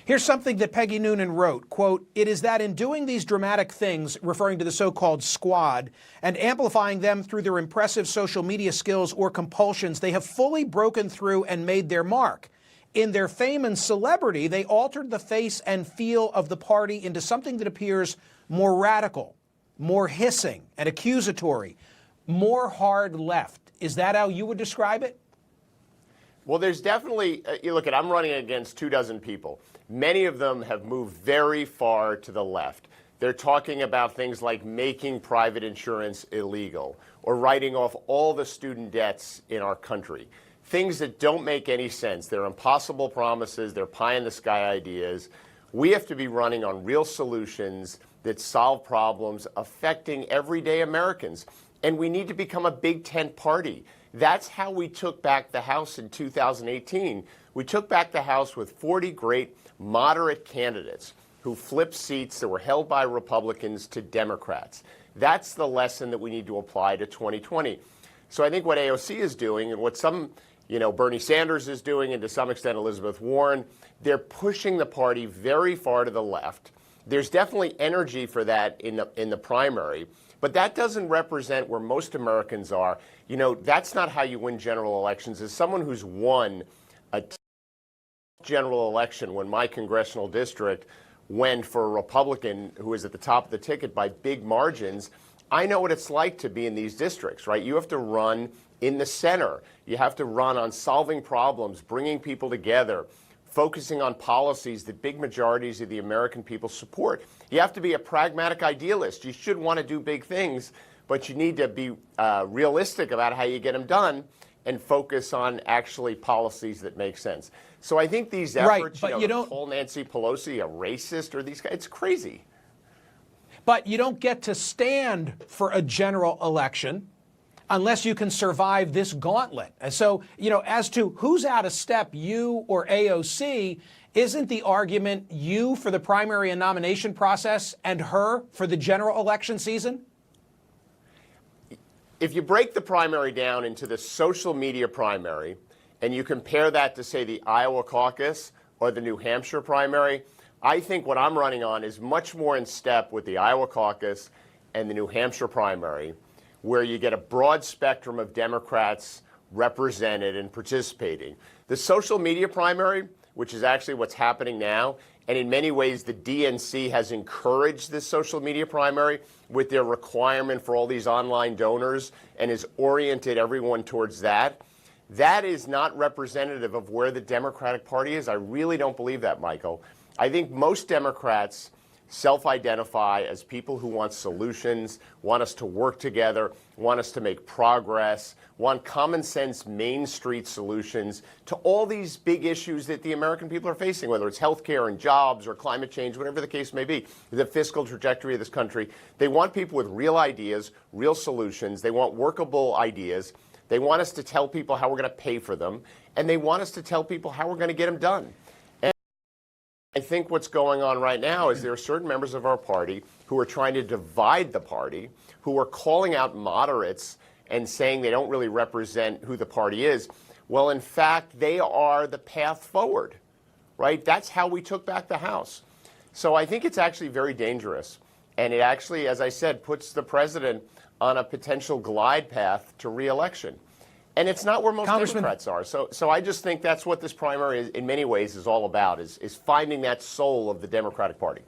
Here's something that Peggy Noonan wrote, quote, "It is that in doing these dramatic things," referring to the so-called squad, "and amplifying them through their impressive social media skills or compulsions, they have fully broken through and made their mark. In their fame and celebrity, they altered the face and feel of the party into something that appears more radical, more hissing and accusatory, more hard left." Is that how you would describe it? Well, there's definitely, you look at, I'm running against 24 people. Many of them have moved very far to the left. They're talking about things like making private insurance illegal or writing off all the student debts in our country. Things that don't make any sense. They're impossible promises. They're pie-in-the-sky ideas. We have to be running on real solutions that solve problems affecting everyday Americans. And we need to become a big tent party. That's how we took back the House in 2018. We took back the House with 40 great moderate candidates who flipped seats that were held by Republicans to Democrats. That's the lesson that we need to apply to 2020. So I think what AOC is doing and what some, Bernie Sanders is doing, and to some extent Elizabeth Warren, they're pushing the party very far to the left. There's definitely energy for that in the primary, but that doesn't represent where most Americans are. That's not how you win general elections. As someone who's won a general election when my congressional district went for a Republican who was at the top of the ticket by big margins, I know what it's like to be in these districts, right? You have to run in the center. You have to run on solving problems, bringing people together, focusing on policies that big majorities of the American people support. You have to be a pragmatic idealist. You should want to do big things, but you need to be realistic about how you get them done and focus on actually policies that make sense. So I think these efforts, right, to call Nancy Pelosi a racist or these guys, it's crazy. But you don't get to stand for a general election unless you can survive this gauntlet. And so, as to who's out of step, you or AOC, isn't the argument you for the primary and nomination process and her for the general election season? If you break the primary down into the social media primary and you compare that to, say, the Iowa caucus or the New Hampshire primary, I think what I'm running on is much more in step with the Iowa caucus and the New Hampshire primary, where you get a broad spectrum of Democrats represented and participating. The social media primary, which is actually what's happening now, and in many ways the DNC has encouraged this social media primary with their requirement for all these online donors and has oriented everyone towards that. That is not representative of where the Democratic Party is. I really don't believe that, Michael. I think most Democrats self-identify as people who want solutions, want us to work together, want us to make progress, want common sense Main Street solutions to all these big issues that the American people are facing, whether it's healthcare and jobs or climate change, whatever the case may be, the fiscal trajectory of this country. They want people with real ideas, real solutions. They want workable ideas. They want us to tell people how we're going to pay for them, and they want us to tell people how we're going to get them done. I think what's going on right now is there are certain members of our party who are trying to divide the party, who are calling out moderates and saying they don't really represent who the party is. Well, in fact, they are the path forward, right? That's how we took back the House. So I think it's actually very dangerous. And it actually, as I said, puts the president on a potential glide path to re-election. And it's not where most Democrats are. So I just think that's what this primary, in many ways, is all about, is finding that soul of the Democratic Party.